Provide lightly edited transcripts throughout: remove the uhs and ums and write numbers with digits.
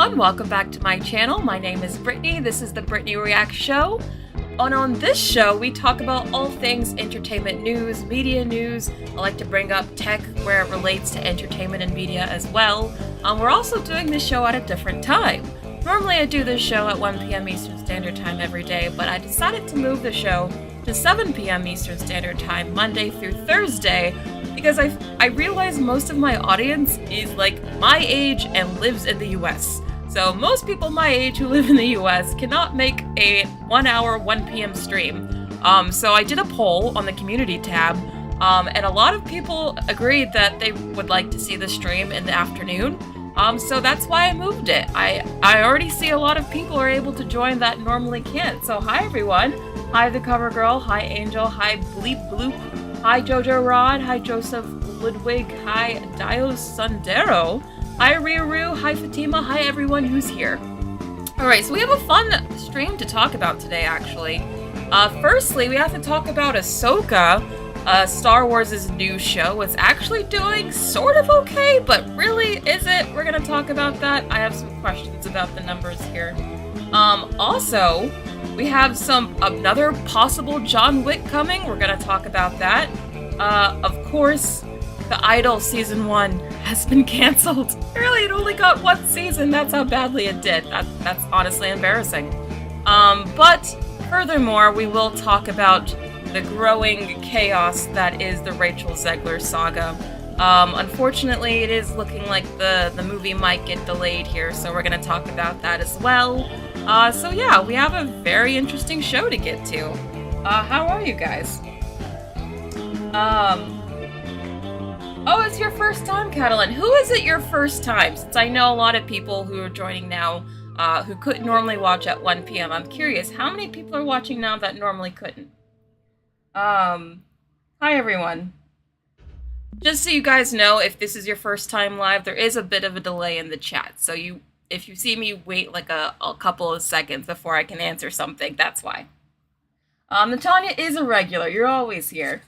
everyone, welcome back to my channel. My name is Brittney, this is the Brittney Reacts Show. And on this show, we talk about all things entertainment news, media news. I like to bring up tech where it relates to entertainment and media as well. We're also doing this show at a different time. Normally I do this show at 1 p.m. Eastern Standard Time every day, but I decided to move the show to 7 p.m. Eastern Standard Time, Monday through Thursday, because I realize most of my audience is like my age and lives in the US. So most people my age who live in the US cannot make a 1 hour, 1 p.m. stream. So I did a poll on the community tab, and a lot of people agreed that they would like to see the stream in the afternoon. So that's why I moved it. I already see a lot of people are able to join that normally can't. So hi everyone. Hi the cover girl. Hi Angel. Hi Bleep Bloop. Hi Jojo Rod. Hi Joseph Ludwig. Hi Dio Sundero. Hi Riru. Hi Fatima. Hi everyone who's here. Alright, so we have a fun stream to talk about today actually. Firstly, we have to talk about Ahsoka. Star Wars' new show. It's actually doing sort of okay, but really, is it? We're gonna talk about that. I have some questions about the numbers here. Also, we have another possible John Wick coming. We're gonna talk about that. Of course, The Idol Season 1 has been cancelled. Really, it only got one season. That's how badly it did. That's honestly embarrassing. But furthermore, we will talk about the growing chaos that is the Rachel Zegler saga. Unfortunately, it is looking like the movie might get delayed here, so we're going to talk about that as well. So yeah, we have a very interesting show to get to. How are you guys? Oh, it's your first time, Catalan. Who is it your first time? Since I know a lot of people who are joining now who couldn't normally watch at 1 p.m. I'm curious, how many people are watching now that normally couldn't? Hi everyone. Just so you guys know, if this is your first time live, there is a bit of a delay in the chat. So if you see me wait like a couple of seconds before I can answer something, that's why. Natanya is a regular. You're always here.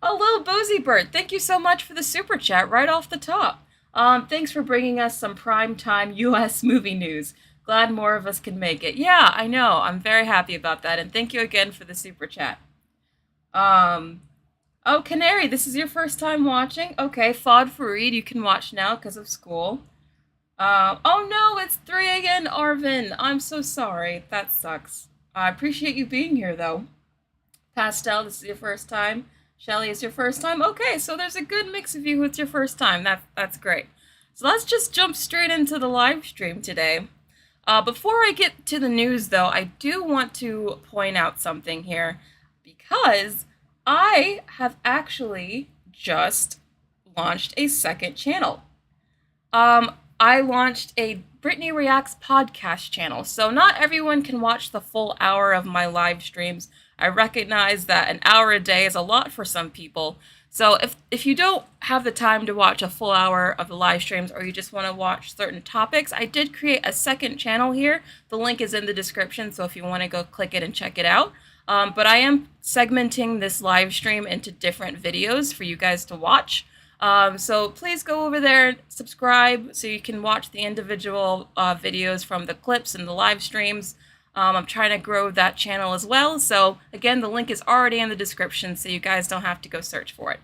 Oh, Little Boozy Bird, thank you so much for the super chat right off the top. Thanks for bringing us some primetime US movie news. Glad more of us can make it. Yeah, I know. I'm very happy about that. And thank you again for the super chat. Oh, Canary, this is your first time watching? Okay, Fod Fareed, you can watch now because of school. Oh no, it's 3 again, Arvin. I'm so sorry. That sucks. I appreciate you being here, though. Pastel, this is your first time. Shelly, is your first time? Okay, so there's a good mix of you with your first time. That's great. So let's just jump straight into the live stream today. Before I get to the news, though, I do want to point out something here, because I have actually just launched a second channel. I launched a Brittney Reacts podcast channel, so not everyone can watch the full hour of my live streams. I recognize that an hour a day is a lot for some people, so if you don't have the time to watch a full hour of the live streams, or you just want to watch certain topics, I did create a second channel here. The link is in the description, so if you want to go click it and check it out. But I am segmenting this live stream into different videos for you guys to watch. So please go over there, subscribe, so you can watch the individual videos from the clips and the live streams. I'm trying to grow that channel as well. So again, the link is already in the description, so you guys don't have to go search for it.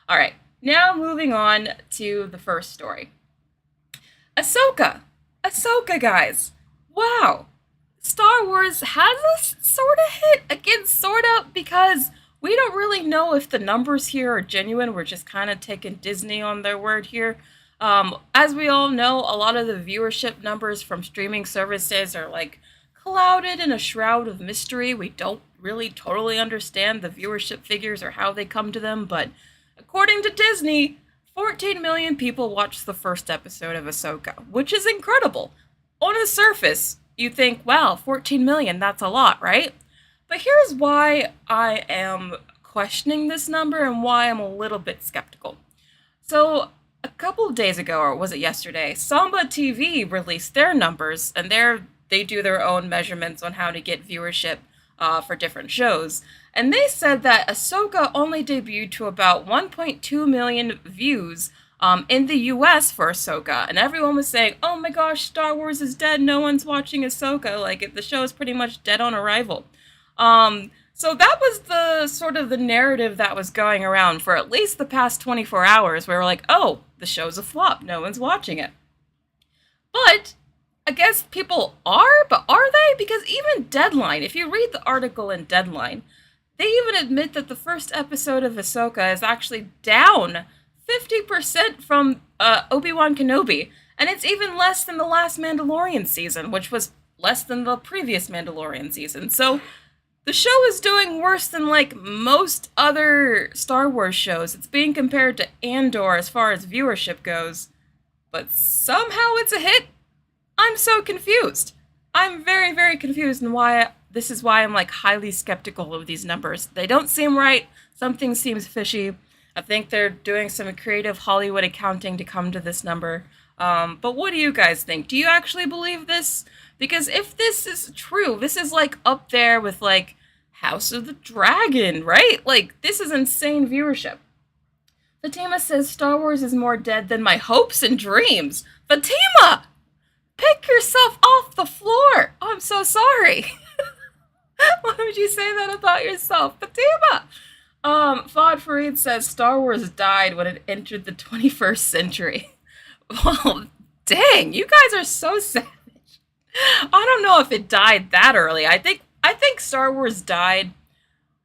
All right, now moving on to the first story. Ahsoka, guys. Wow. Star Wars has a sort of hit, again, sort of, because we don't really know if the numbers here are genuine. We're just kind of taking Disney on their word here. As we all know, a lot of the viewership numbers from streaming services are like clouded in a shroud of mystery. We don't really totally understand the viewership figures or how they come to them, but according to Disney, 14 million people watched the first episode of Ahsoka, which is incredible. On the surface, you think, wow, 14 million, that's a lot, right? But here's why I am questioning this number and why I'm a little bit skeptical. So, a couple of days ago, or was it yesterday, Samba TV released their numbers, and they do their own measurements on how to get viewership for different shows. And they said that Ahsoka only debuted to about 1.2 million views in the US for Ahsoka. And everyone was saying, oh my gosh, Star Wars is dead. No one's watching Ahsoka. Like, the show is pretty much dead on arrival. So that was the sort of the narrative that was going around for at least the past 24 hours, where we're like, oh, the show's a flop. No one's watching it. But I guess people are, but are they? Because even Deadline, if you read the article in Deadline, they even admit that the first episode of Ahsoka is actually down 50% from Obi-Wan Kenobi. And it's even less than the last Mandalorian season, which was less than the previous Mandalorian season. So the show is doing worse than, like, most other Star Wars shows. It's being compared to Andor as far as viewership goes. But somehow it's a hit. I'm so confused. I'm very, very confused, and this is why I'm, like, highly skeptical of these numbers. They don't seem right. Something seems fishy. I think they're doing some creative Hollywood accounting to come to this number. But what do you guys think? Do you actually believe this? Because if this is true, this is, like, up there with, like, House of the Dragon, right? Like, this is insane viewership. Fatima says Star Wars is more dead than my hopes and dreams. Fatima! Pick yourself off the floor! Oh, I'm so sorry. Why would you say that about yourself? Fatima! Fod Farid says Star Wars died when it entered the 21st century. Well, dang, you guys are so savage. I don't know if it died that early. I think Star Wars died.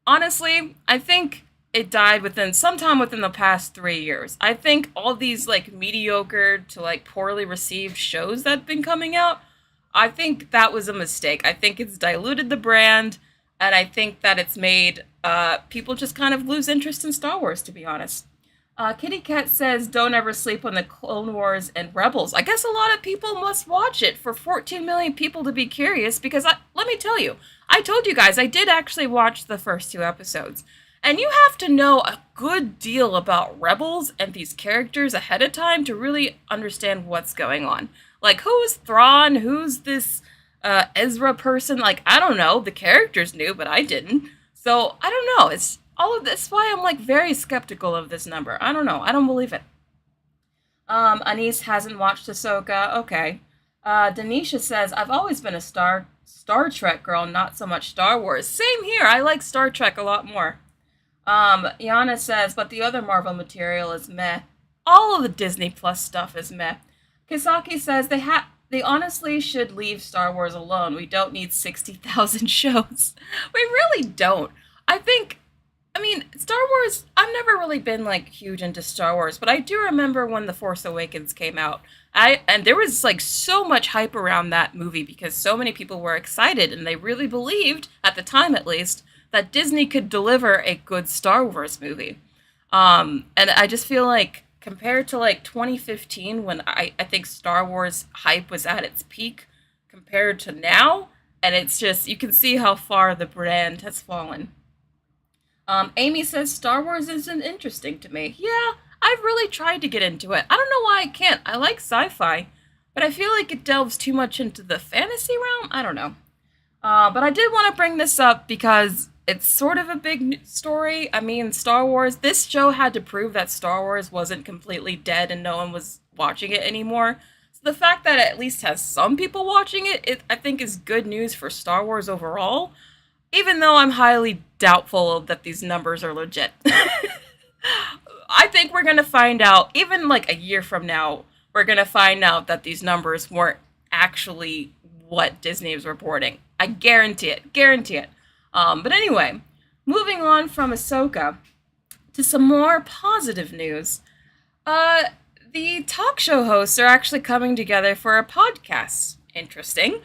Honestly, I think it died sometime within the past 3 years. I think all these, like, mediocre to, like, poorly received shows that have been coming out, I think that was a mistake. I think it's diluted the brand, and I think that it's made people just kind of lose interest in Star Wars, to be honest. Kitty Cat says, don't ever sleep on the Clone Wars and Rebels. I guess a lot of people must watch it for 14 million people to be curious, because let me tell you, I told you guys, I did actually watch the first 2 episodes. And you have to know a good deal about Rebels and these characters ahead of time to really understand what's going on. Like, who's Thrawn? Who's this Ezra person? Like, I don't know. The characters knew, but I didn't. So, I don't know. It's all of this why I'm, like, very skeptical of this number. I don't know. I don't believe it. Anise hasn't watched Ahsoka. Okay. Denisha says, I've always been a Star Trek girl, not so much Star Wars. Same here. I like Star Trek a lot more. Iana says, but the other Marvel material is meh. All of the Disney Plus stuff is meh. Kisaki says, they honestly should leave Star Wars alone. We don't need 60,000 shows. We really don't. Star Wars, I've never really been, like, huge into Star Wars, but I do remember when The Force Awakens came out. And there was, like, so much hype around that movie because so many people were excited, and they really believed, at the time at least, that Disney could deliver a good Star Wars movie. And I just feel like, compared to, like, 2015, when I think Star Wars hype was at its peak, compared to now, and it's just, you can see how far the brand has fallen. Amy says Star Wars isn't interesting to me. Yeah, I've really tried to get into it. I don't know why I can't. I like sci-fi, but I feel like it delves too much into the fantasy realm. I don't know. But I did want to bring this up because it's sort of a big story. I mean, Star Wars, this show had to prove that Star Wars wasn't completely dead and no one was watching it anymore. So the fact that it at least has some people watching it, I think is good news for Star Wars overall. Even though I'm highly doubtful that these numbers are legit. I think we're going to find out, even like a year from now, we're going to find out that these numbers weren't actually what Disney was reporting. I guarantee it. Guarantee it. But anyway, moving on from Ahsoka to some more positive news. The talk show hosts are actually coming together for a podcast. Interesting.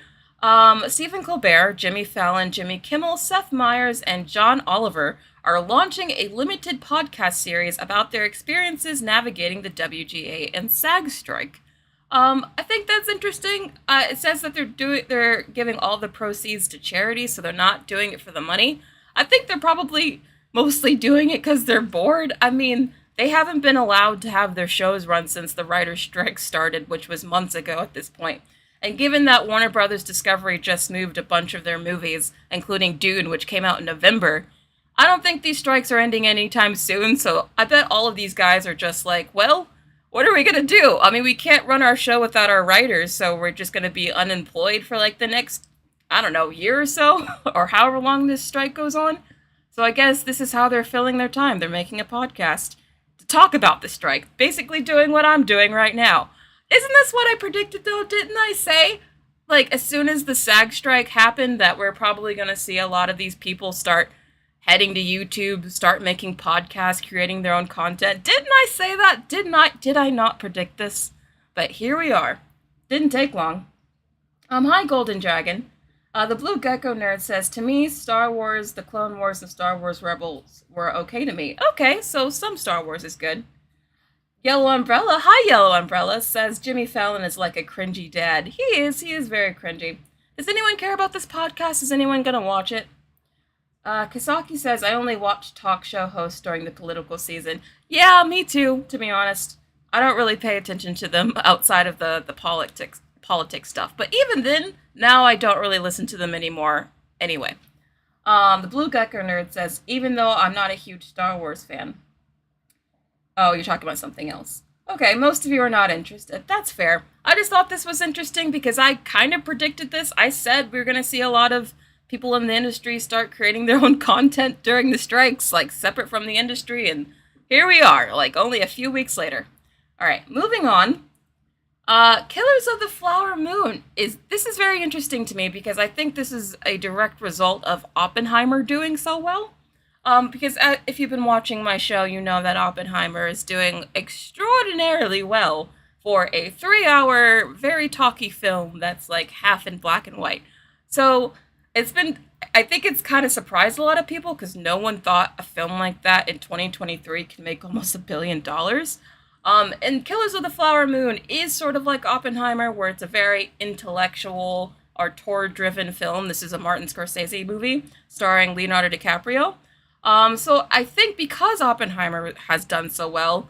Stephen Colbert, Jimmy Fallon, Jimmy Kimmel, Seth Meyers, and John Oliver are launching a limited podcast series about their experiences navigating the WGA and SAG strike. I think that's interesting. It says that they're giving all the proceeds to charity, so they're not doing it for the money. I think they're probably mostly doing it because they're bored. I mean, they haven't been allowed to have their shows run since the writer's strike started, which was months ago at this point. And given that Warner Brothers Discovery just moved a bunch of their movies, including Dune, which came out in November, I don't think these strikes are ending anytime soon, so I bet all of these guys are just like, well, What are we gonna do? I mean, we can't run our show without our writers, so we're just gonna be unemployed for like the next, I don't know, year or so, or however long this strike goes on. So I guess this is how they're filling their time. They're making a podcast to talk about the strike, basically doing what I'm doing right now. Isn't this what I predicted though? Didn't I say, like, as soon as the SAG strike happened, that we're probably gonna see a lot of these people start heading to YouTube, start making podcasts, creating their own content. Didn't I say that? Did I not predict this? But here we are. Didn't take long. Hi Golden Dragon. The Blue Gecko Nerd says, to me, Star Wars, The Clone Wars, and Star Wars Rebels were okay to me. Okay, so some Star Wars is good. Yellow Umbrella, hi Yellow Umbrella, says Jimmy Fallon is like a cringy dad. He is very cringy. Does anyone care about this podcast? Is anyone gonna watch it? Kasaki says, I only watch talk show hosts during the political season. Yeah, me too, to be honest. I don't really pay attention to them outside of the politics stuff. But even then, now I don't really listen to them anymore anyway. The Blue Gecko Nerd says, even though I'm not a huge Star Wars fan. Oh, you're talking about something else. Okay, most of you are not interested. That's fair. I just thought this was interesting because I kind of predicted this. I said we were going to see a lot of people in the industry start creating their own content during the strikes, like separate from the industry, and here we are, like only a few weeks later. Alright, moving on. Killers of the Flower Moon. This is very interesting to me because I think this is a direct result of Oppenheimer doing so well. Because if you've been watching my show, you know that Oppenheimer is doing extraordinarily well for a 3-hour, very talky film that's like half in black and white. So I think it's kind of surprised a lot of people because no one thought a film like that in 2023 can make almost $1 billion. And Killers of the Flower Moon is sort of like Oppenheimer, where it's a very intellectual, auteur-driven film. This is a Martin Scorsese movie starring Leonardo DiCaprio. So I think because Oppenheimer has done so well,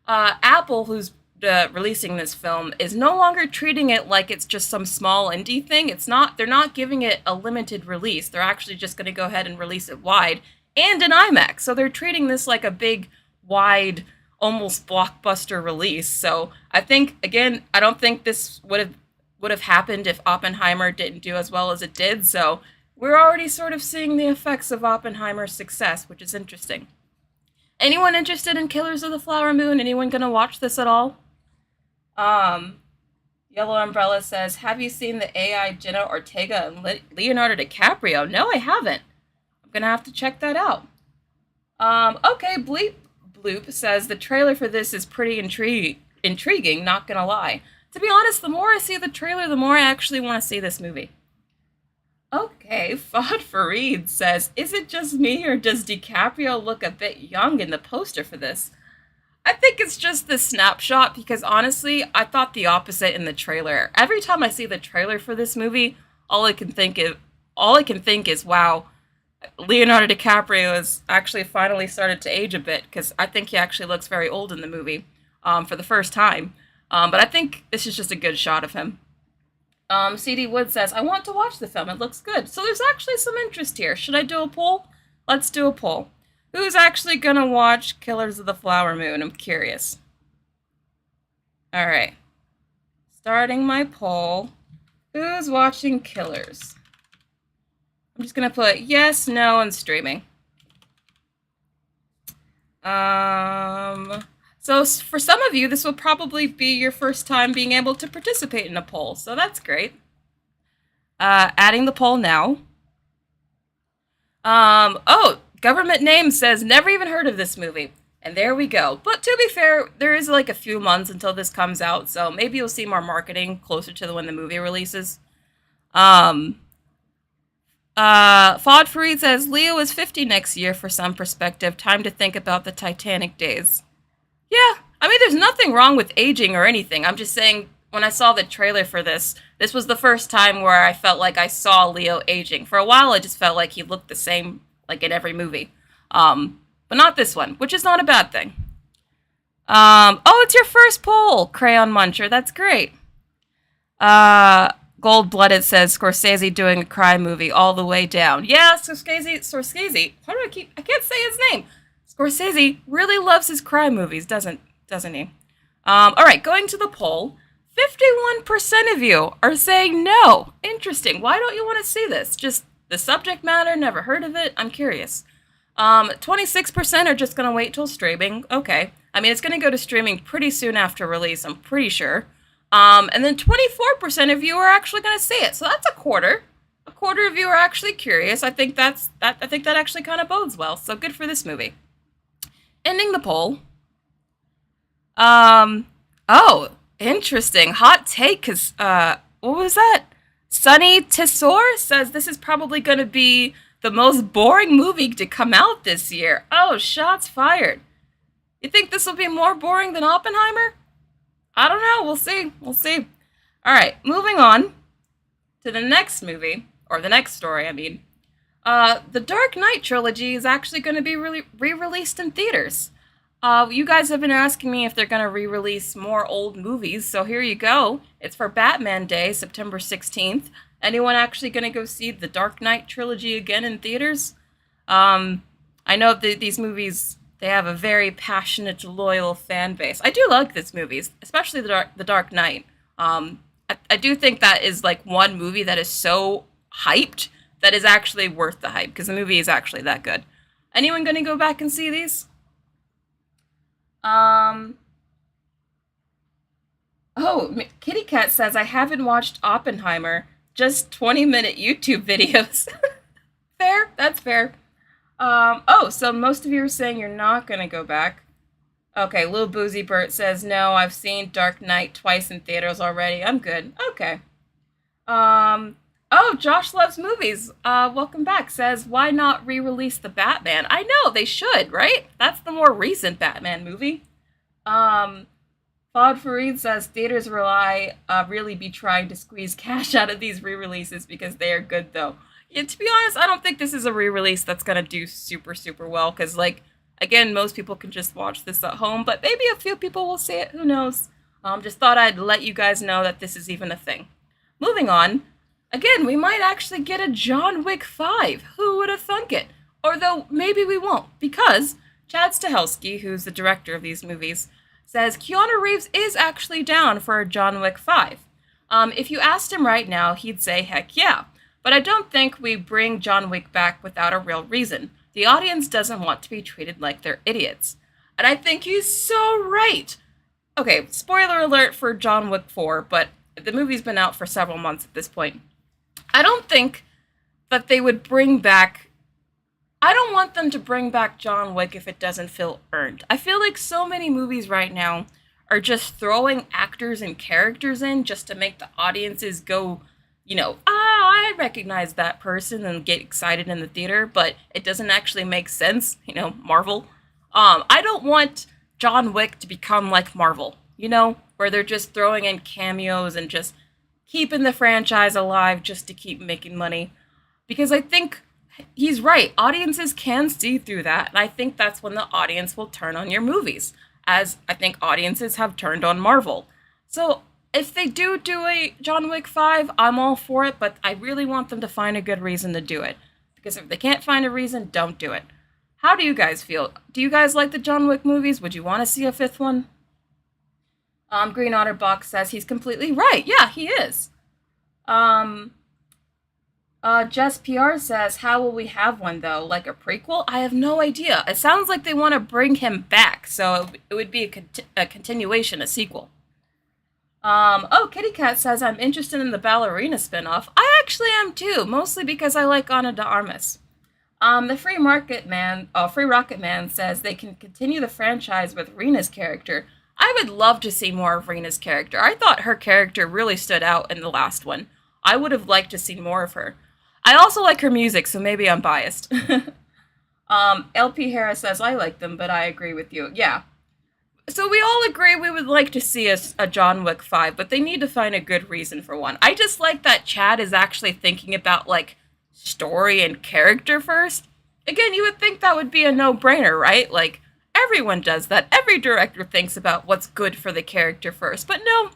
Apple, who's releasing this film, is no longer treating it like it's just some small indie thing. They're not giving it a limited release. They're actually just going to go ahead and release it wide and in IMAX. So they're treating this like a big, wide, almost blockbuster release. So I think, again, I don't think this would have happened if Oppenheimer didn't do as well as it did. So we're already sort of seeing the effects of Oppenheimer's success, which is interesting. Anyone interested in Killers of the Flower Moon? Anyone gonna watch this at all? Yellow Umbrella says, have you seen the AI Jenna Ortega and Leonardo DiCaprio? No, I haven't. I'm gonna have to check that out. Okay, Bloop says, the trailer for this is pretty intriguing, not gonna lie. To be honest, the more I see the trailer, the more I actually want to see this movie. Okay, Fod Fareed says, is it just me or does DiCaprio look a bit young in the poster for this? I think it's just the snapshot because honestly, I thought the opposite in the trailer. Every time I see the trailer for this movie, all I can think is, wow, Leonardo DiCaprio has actually finally started to age a bit because I think he actually looks very old in the movie for the first time. But I think this is just a good shot of him. CD Wood says, I want to watch the film. It looks good. So there's actually some interest here. Should I do a poll? Let's do a poll. Who's actually gonna watch Killers of the Flower Moon? I'm curious. Alright. Starting my poll. Who's watching Killers? I'm just gonna put yes, no, and streaming. So for some of you, this will probably be your first time being able to participate in a poll, so that's great. Adding the poll now. Oh, Government Name says, never even heard of this movie. And there we go. But to be fair, there is like a few months until this comes out, so maybe you'll see more marketing closer to when the movie releases. Fod Fareed says, Leo is 50 next year for some perspective. Time to think about the Titanic days. Yeah, I mean, there's nothing wrong with aging or anything. I'm just saying, when I saw the trailer for this was the first time where I felt like I saw Leo aging. For a while, I just felt like he looked the same, like in every movie. But not this one, which is not a bad thing. Oh, it's your first poll, Crayon Muncher. That's great. Gold-Blooded says, Scorsese doing a crime movie all the way down. Yeah, Scorsese. I can't say his name. Scorsese really loves his crime movies, doesn't he? All right, going to the poll. 51% of you are saying no. Interesting. Why don't you want to see this? Just the subject matter, never heard of it? I'm curious. 26% are just going to wait till streaming. Okay. I mean, it's going to go to streaming pretty soon after release, I'm pretty sure. And then 24% of you are actually going to see it. So that's a quarter. A quarter of you are actually curious. I think I think that actually kind of bodes well. So good for this movie. Ending the poll. Oh, interesting. Hot take, because, what was that? Sunny Tissor says this is probably going to be the most boring movie to come out this year. Oh, shots fired. You think this will be more boring than Oppenheimer? I don't know. We'll see. We'll see. All right, moving on to the next movie, or the next story, I mean. The Dark Knight trilogy is actually going to be re-released in theaters. You guys have been asking me if they're going to re-release more old movies, so here you go. It's for Batman Day, September 16th. Anyone actually going to go see the Dark Knight trilogy again in theaters? I know these movies, they have a very passionate, loyal fan base. I do like these movies, especially the Dark Knight. I do think that is like one movie that is so hyped that is actually worth the hype, because the movie is actually that good. Anyone going to go back and see these? Oh, Kitty Cat says, I haven't watched Oppenheimer, just 20-minute YouTube videos. Fair, that's fair. Oh, so most of you are saying you're not gonna go back. Okay, Lil Boozy Bert says, no, I've seen Dark Knight twice in theaters already. I'm good. Okay. Oh, Josh Loves Movies, welcome back, says, why not re-release the Batman? I know, they should, right? That's the more recent Batman movie. Fod Fareed says, theaters really be trying to squeeze cash out of these re-releases because they are good, though. Yeah, to be honest, I don't think this is a re-release that's gonna do super, super well, because, like, again, most people can just watch this at home, but maybe a few people will see it, who knows. Just thought I'd let you guys know that this is even a thing. Moving on. Again, we might actually get a John Wick 5. Who would have thunk it? Or though, maybe we won't, because Chad Stahelski, who's the director of these movies, says Keanu Reeves is actually down for a John Wick 5. If you asked him right now, he'd say, heck yeah. But I don't think we bring John Wick back without a real reason. The audience doesn't want to be treated like they're idiots. And I think he's so right. Okay, spoiler alert for John Wick 4, but the movie's been out for several months at this point. I don't think that they would bring back... I don't want them to bring back John Wick if it doesn't feel earned. I feel like so many movies right now are just throwing actors and characters in just to make the audiences go, I recognize that person and get excited in the theater, but it doesn't actually make sense, Marvel. I don't want John Wick to become like Marvel, where they're just throwing in cameos and just keeping the franchise alive just to keep making money. Because I think he's right. Audiences can see through that, and I think that's when the audience will turn on your movies, as I think audiences have turned on Marvel. So if they do a John Wick 5, I'm all for it, but I really want them to find a good reason to do it. Because if they can't find a reason, don't do it. How do you guys feel? Do you guys like the John Wick movies? Would you want to see a fifth one? Green Otter Box says he's completely right. Yeah, he is. Jess PR says, how will we have one, though? Like a prequel? I have no idea. It sounds like they want to bring him back, so it would be a continuation, a sequel. Kitty Cat says, I'm interested in the ballerina spinoff. I actually am, too, mostly because I like Ana de Armas. The Free Rocket Man says they can continue the franchise with Rena's character. I would love to see more of Rena's character. I thought her character really stood out in the last one. I would have liked to see more of her. I also like her music, so maybe I'm biased. LP Harris says, I like them, but I agree with you. Yeah. So we all agree we would like to see a John Wick 5, but they need to find a good reason for one. I just like that Chad is actually thinking about, like, story and character first. Again, you would think that would be a no-brainer, right? Like, everyone does that. Every director thinks about what's good for the character first. But no,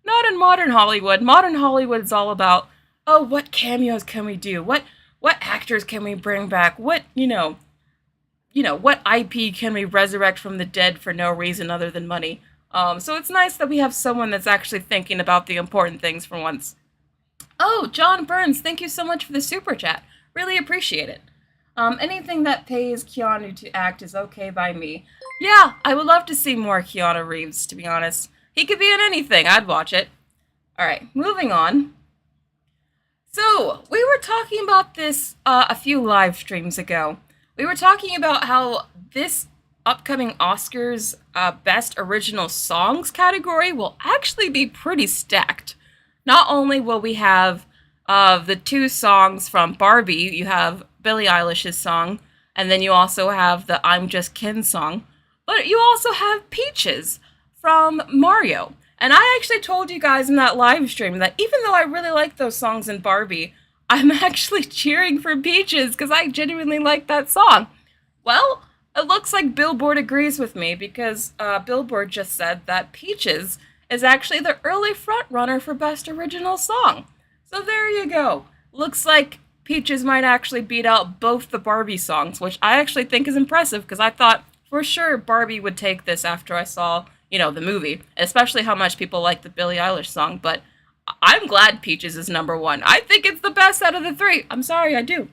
not in modern Hollywood. Modern Hollywood is all about, oh, what cameos can we do? What actors can we bring back? What IP can we resurrect from the dead for no reason other than money? So it's nice that we have someone that's actually thinking about the important things for once. Oh, John Burns, thank you so much for the super chat. Really appreciate it. Anything that pays Keanu to act is okay by me. Yeah, I would love to see more Keanu Reeves, to be honest. He could be in anything. I'd watch it. Alright, moving on. So, we were talking about this a few live streams ago. We were talking about how this upcoming Oscars Best Original Songs category will actually be pretty stacked. Not only will we have the two songs from Barbie, you have Billie Eilish's song, and then you also have the I'm Just Ken song, but you also have Peaches from Mario. And I actually told you guys in that live stream that even though I really like those songs in Barbie, I'm actually cheering for Peaches because I genuinely like that song. Well, it looks like Billboard agrees with me because Billboard just said that Peaches is actually the early frontrunner for Best Original Song. So there you go. Looks like Peaches might actually beat out both the Barbie songs, which I actually think is impressive because I thought for sure Barbie would take this after I saw, the movie, especially how much people like the Billie Eilish song, but I'm glad Peaches is number one. I think it's the best out of the three. I'm sorry, I do.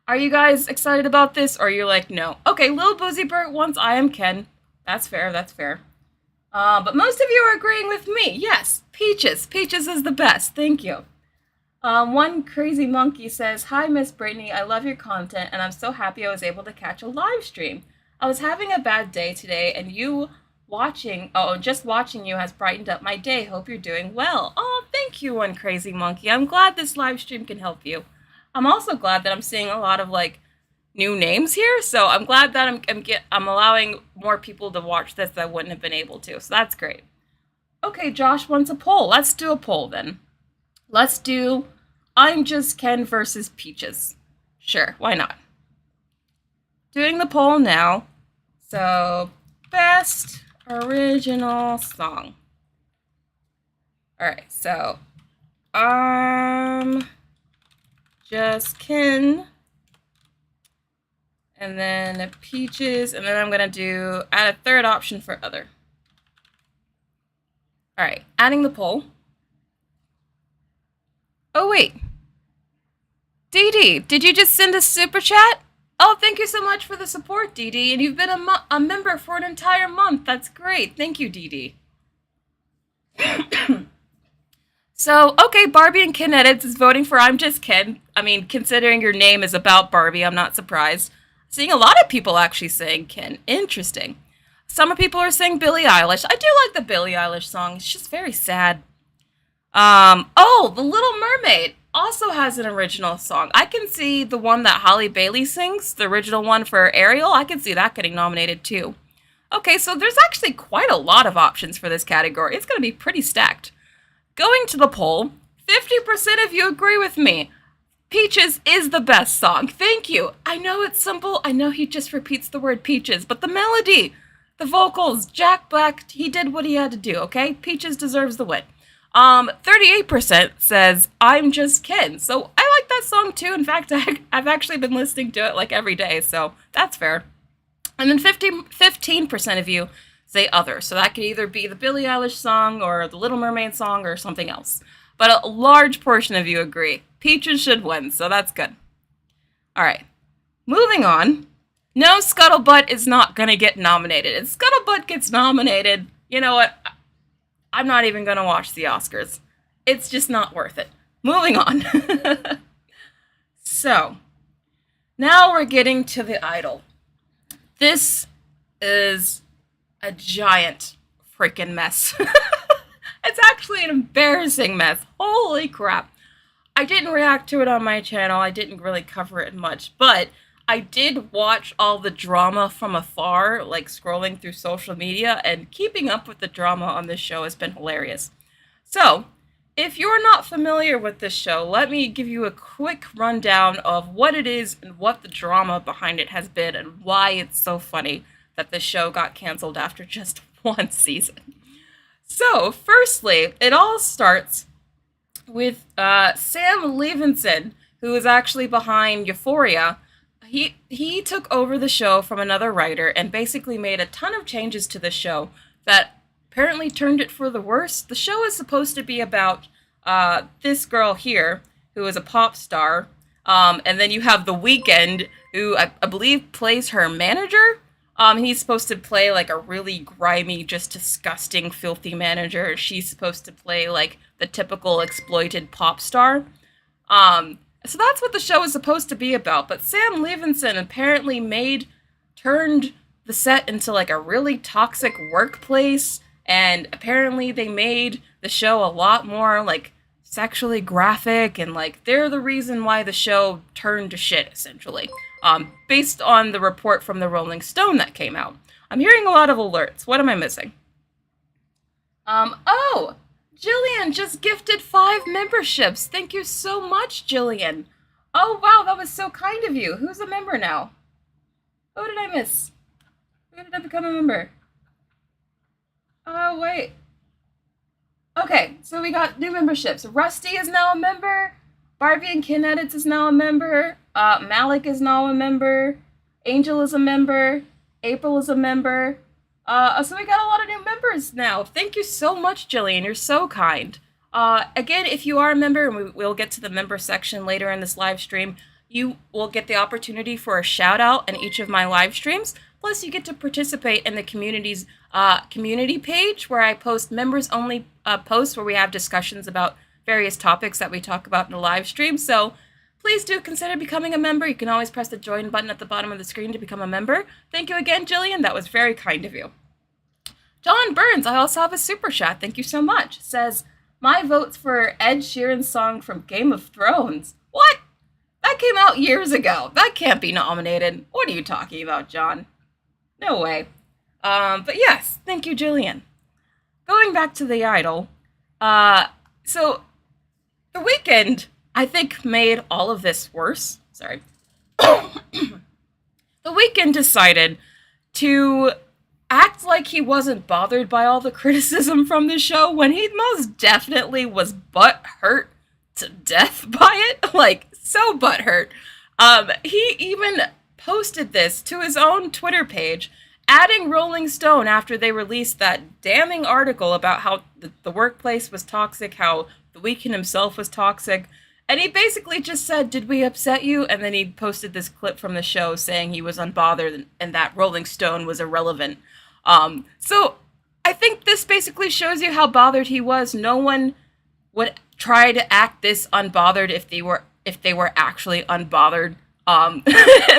Are you guys excited about this, or are you like, no? Okay, Lil Boozy Burt wants I Am Ken. That's fair, that's fair. But most of you are agreeing with me. Yes, Peaches. Peaches is the best. Thank you. One crazy monkey says, hi, Miss Brittney. I love your content, and I'm so happy I was able to catch a live stream. I was having a bad day today, and just watching you has brightened up my day. Hope you're doing well. Oh, thank you, One Crazy Monkey. I'm glad this live stream can help you. I'm also glad that I'm seeing a lot of, new names here, so I'm glad that I'm allowing more people to watch this that wouldn't have been able to, so that's great. Okay, Josh wants a poll. Let's do a poll, then. Let's do I'm Just Ken versus Peaches. Sure, why not? Doing the poll now. So, Best Original Song. Alright, so, Just Ken, and then Peaches, and then I'm gonna add a third option for other. Alright, adding the poll. Oh wait, Dee Dee, did you just send a super chat? Oh, thank you so much for the support, Dee Dee, and you've been a member for an entire month. That's great. Thank you, Dee Dee. So, okay, Barbie and Ken Edits is voting for I'm Just Ken. I mean, considering your name is about Barbie, I'm not surprised. Seeing a lot of people actually saying Ken. Interesting. Some people are saying Billie Eilish. I do like the Billie Eilish song. It's just very sad. Oh, The Little Mermaid also has an original song. I can see the one that Halle Bailey sings, the original one for Ariel. I can see that getting nominated too. Okay, so there's actually quite a lot of options for this category. It's going to be pretty stacked. Going to the poll, 50% of you agree with me. Peaches is the best song. Thank you. I know it's simple. I know he just repeats the word Peaches, but the melody, the vocals, Jack Black, he did what he had to do, okay? Peaches deserves the win. 38% says, I'm Just Ken. So I like that song too. In fact, I've actually been listening to it every day, so that's fair. And then 15% of you say other. So that could either be the Billie Eilish song or the Little Mermaid song or something else. But a large portion of you agree. Peaches should win, so that's good. Alright, moving on. No, Scuttlebutt is not going to get nominated. If Scuttlebutt gets nominated, you know what? I'm not even going to watch the Oscars. It's just not worth it. Moving on. So, now we're getting to the Idol. This is a giant freaking mess. It's actually an embarrassing mess. Holy crap. I didn't react to it on my channel. I didn't really cover it much, but I did watch all the drama from afar, scrolling through social media, and keeping up with the drama on this show has been hilarious. So, if you're not familiar with this show, let me give you a quick rundown of what it is and what the drama behind it has been and why it's so funny that the show got canceled after just one season. So, firstly, it all starts with Sam Levinson, who is actually behind Euphoria. He took over the show from another writer and basically made a ton of changes to the show that apparently turned it for the worse. The show is supposed to be about this girl here, who is a pop star, and then you have The Weeknd, who I believe plays her manager. He's supposed to play like a really grimy, just disgusting, filthy manager. She's supposed to play like the typical exploited pop star. So that's what the show is supposed to be about. But Sam Levinson apparently turned the set into like a really toxic workplace, and apparently they made the show a lot more like sexually graphic, and like they're the reason why the show turned to shit, essentially. Based on the report from the Rolling Stone that came out. I'm hearing a lot of alerts. What am I missing? Oh! Jillian just gifted 5 memberships. Thank you so much, Jillian. Oh, wow, that was so kind of you. Who's a member now? Who did I miss? Who did I become a member? Oh, wait. Okay, so we got new memberships. Rusty is now a member. Barbie and Kin Edits is now a member. Malik is now a member. Angel is a member. April is a member. So we got a lot of new members now. Thank you so much, Jillian. You're so kind. Again, if you are a member, and we'll get to the member section later in this live stream, you will get the opportunity for a shout out in each of my live streams. Plus, you get to participate in the community's community page, where I post members-only posts where we have discussions about various topics that we talk about in the live stream. So please do consider becoming a member. You can always press the join button at the bottom of the screen to become a member. Thank you again, Jillian. That was very kind of you. John Burns, I also have a super chat. Thank you so much. Says, my vote's for Ed Sheeran's song from Game of Thrones. What? That came out years ago. That can't be nominated. What are you talking about, John? No way. But yes, thank you, Jillian. Going back to The Idol, so The Weeknd, I think, made all of this worse. Sorry. The Weeknd decided to act like he wasn't bothered by all the criticism from the show, when he most definitely was butthurt to death by it. Like, so butthurt. He even posted this to his own Twitter page, adding Rolling Stone after they released that damning article about how the workplace was toxic, how The Weeknd himself was toxic. And he basically just said, did we upset you? And then he posted this clip from the show saying he was unbothered and that Rolling Stone was irrelevant. So I think this basically shows you how bothered he was. No one would try to act this unbothered if they were actually unbothered. And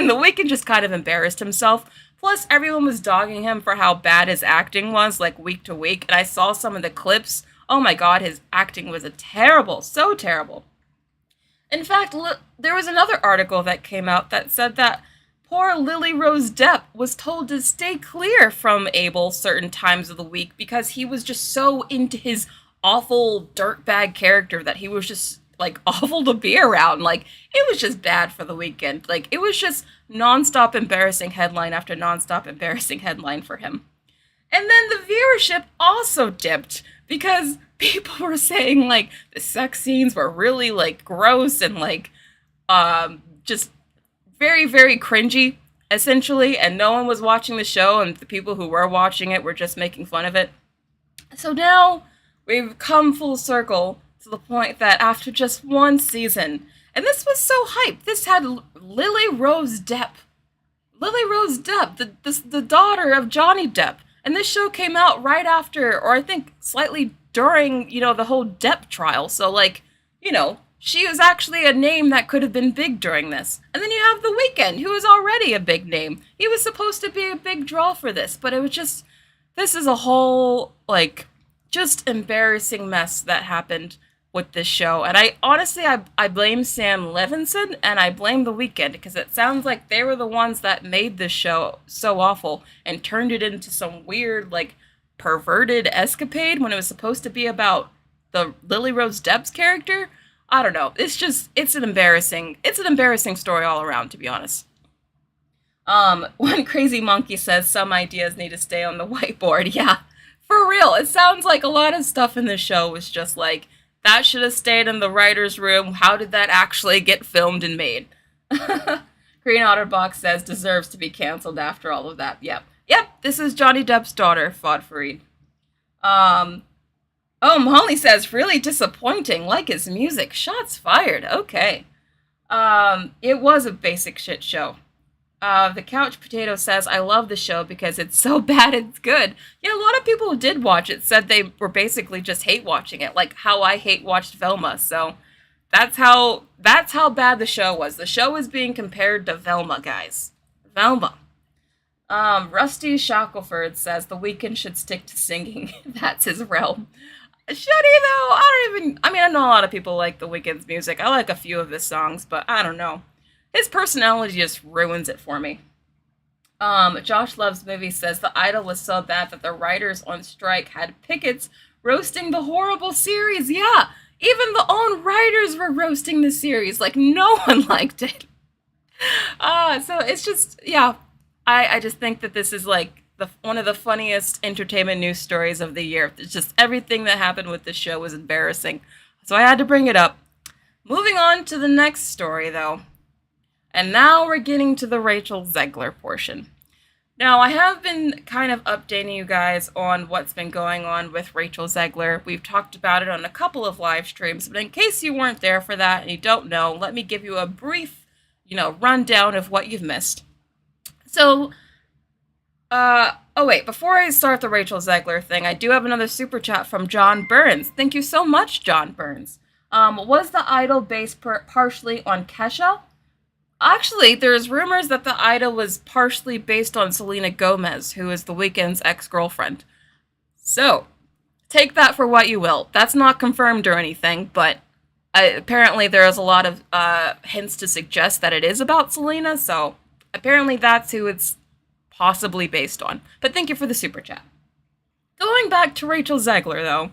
The Weeknd just kind of embarrassed himself. Plus, everyone was dogging him for how bad his acting was, like, week to week. And I saw some of the clips. Oh my god, his acting was terrible. So terrible. In fact, there was another article that came out that said that poor Lily Rose Depp was told to stay clear from Abel certain times of the week because he was just so into his awful dirtbag character that he was just, like, awful to be around. Like, it was just bad for The Weeknd. Like, it was just nonstop embarrassing headline after nonstop embarrassing headline for him. And then the viewership also dipped because people were saying, like, the sex scenes were really, like, gross and, like, just very, very cringy, essentially, and no one was watching the show, and the people who were watching it were just making fun of it. So now we've come full circle to the point that after just one season, and this was so hyped, this had Lily Rose Depp, the daughter of Johnny Depp, and this show came out right after, or I think slightly during, the whole Depp trial, so, like, she was actually a name that could have been big during this. And then you have The Weeknd, who is already a big name. He was supposed to be a big draw for this, but it was just, this is a whole, like, just embarrassing mess that happened with this show. And I honestly, I blame Sam Levinson and I blame The Weeknd, because it sounds like they were the ones that made this show so awful and turned it into some weird, like, perverted escapade when it was supposed to be about the Lily Rose Depp's character. I don't know. It's an embarrassing story all around, to be honest. One crazy monkey says some ideas need to stay on the whiteboard. Yeah, for real. It sounds like a lot of stuff in this show was just like, that should have stayed in the writer's room. How did that actually get filmed and made? Green Otterbox says deserves to be canceled after all of that. Yep. This is Johnny Depp's daughter, Fuad Farid. Um, oh, Molly says, really disappointing, like his music. Shots fired. Okay. It was a basic shit show. The Couch Potato says, I love the show because it's so bad it's good. Yeah, a lot of people who did watch it said they were basically just hate watching it, like how I hate watched Velma. So that's how bad the show was. The show is being compared to Velma, guys. Velma. Rusty Shackelford says the Weeknd should stick to singing. That's his realm. Should he though? I know a lot of people like the Weeknd's music. I like a few of his songs, but I don't know. His personality just ruins it for me. Josh Loves Movie says the Idol was so bad that the writers on strike had pickets roasting the horrible series. Yeah, even the own writers were roasting the series. Like, no one liked it. So it's just, yeah, I just think that this is like one of the funniest entertainment news stories of the year. It's just everything that happened with this show was embarrassing. So I had to bring it up. Moving on to the next story, though. And now we're getting to the Rachel Zegler portion. Now, I have been kind of updating you guys on what's been going on with Rachel Zegler. We've talked about it on a couple of live streams, but in case you weren't there for that and you don't know, let me give you a brief, rundown of what you've missed. So, before I start the Rachel Zegler thing, I do have another super chat from John Burns. Thank you so much, John Burns. Was the Idol based partially on Kesha? Actually, there's rumors that the Idol was partially based on Selena Gomez, who is The Weeknd's ex-girlfriend. So, take that for what you will. That's not confirmed or anything, but apparently there is a lot of hints to suggest that it is about Selena, so apparently that's who it's possibly based on. But thank you for the super chat. Going back to Rachel Zegler, though.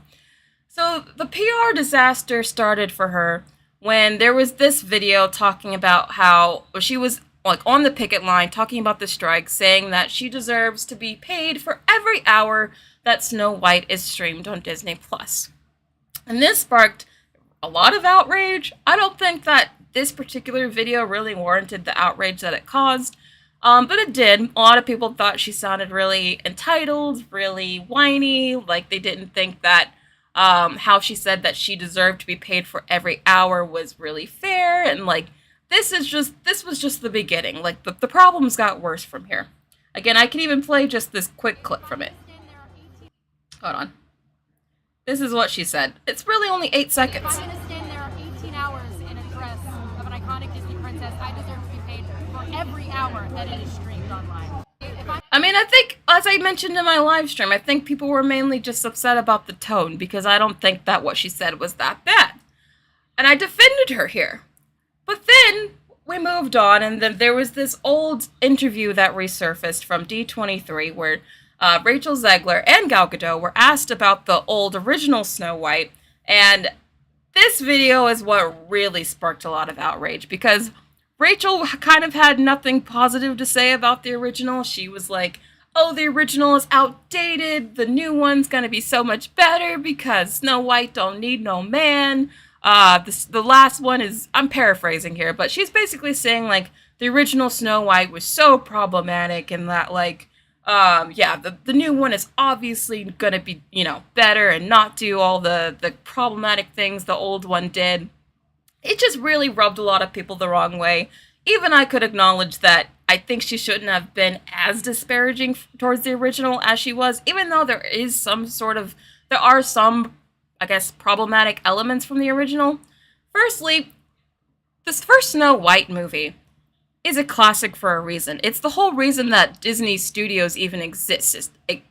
So, the PR disaster started for her when there was this video talking about how she was like on the picket line talking about the strike, saying that she deserves to be paid for every hour that Snow White is streamed on Disney Plus. And this sparked a lot of outrage. I don't think that this particular video really warranted the outrage that it caused, but it did. A lot of people thought she sounded really entitled, really whiny, like they didn't think that how she said that she deserved to be paid for every hour was really fair, and like this was just the beginning. Like the problems got worse from here. Again, I can even play just this quick clip from it. Hold on. This is what she said. It's really only 8 seconds. If I'm gonna stand there 18 hours in a dress of an iconic Disney princess, I deserve to be paid for every hour that it is streamed online. I think, as I mentioned in my live stream, I think people were mainly just upset about the tone, because I don't think that what she said was that bad. And I defended her here. But then we moved on, and then there was this old interview that resurfaced from D23 where Rachel Zegler and Gal Gadot were asked about the old original Snow White, and this video is what really sparked a lot of outrage, because Rachel kind of had nothing positive to say about the original. She was like, oh, the original is outdated, the new one's gonna be so much better because Snow White don't need no man. The last one is, I'm paraphrasing here, but she's basically saying, like, the original Snow White was so problematic, and that, like, the new one is obviously gonna be, better and not do all the problematic things the old one did. It just really rubbed a lot of people the wrong way. Even I could acknowledge that I think she shouldn't have been as disparaging towards the original as she was, even though there are some, I guess, problematic elements from the original. Firstly, this first Snow White movie is a classic for a reason. It's the whole reason that Disney Studios even exists. The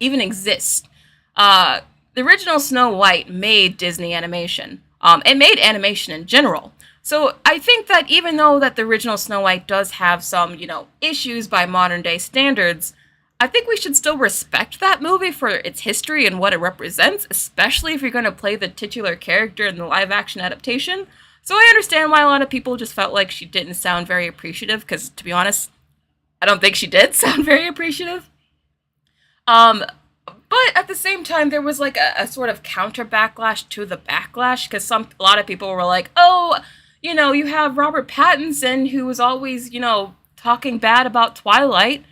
original Snow White made Disney animation. It made animation in general. So I think that even though that the original Snow White does have some, issues by modern day standards, I think we should still respect that movie for its history and what it represents, especially if you're going to play the titular character in the live action adaptation. So I understand why a lot of people just felt like she didn't sound very appreciative, because to be honest, I don't think she did sound very appreciative. But at the same time, there was like a sort of counter backlash to the backlash, because a lot of people were like, oh, you have Robert Pattinson, who was always, talking bad about Twilight.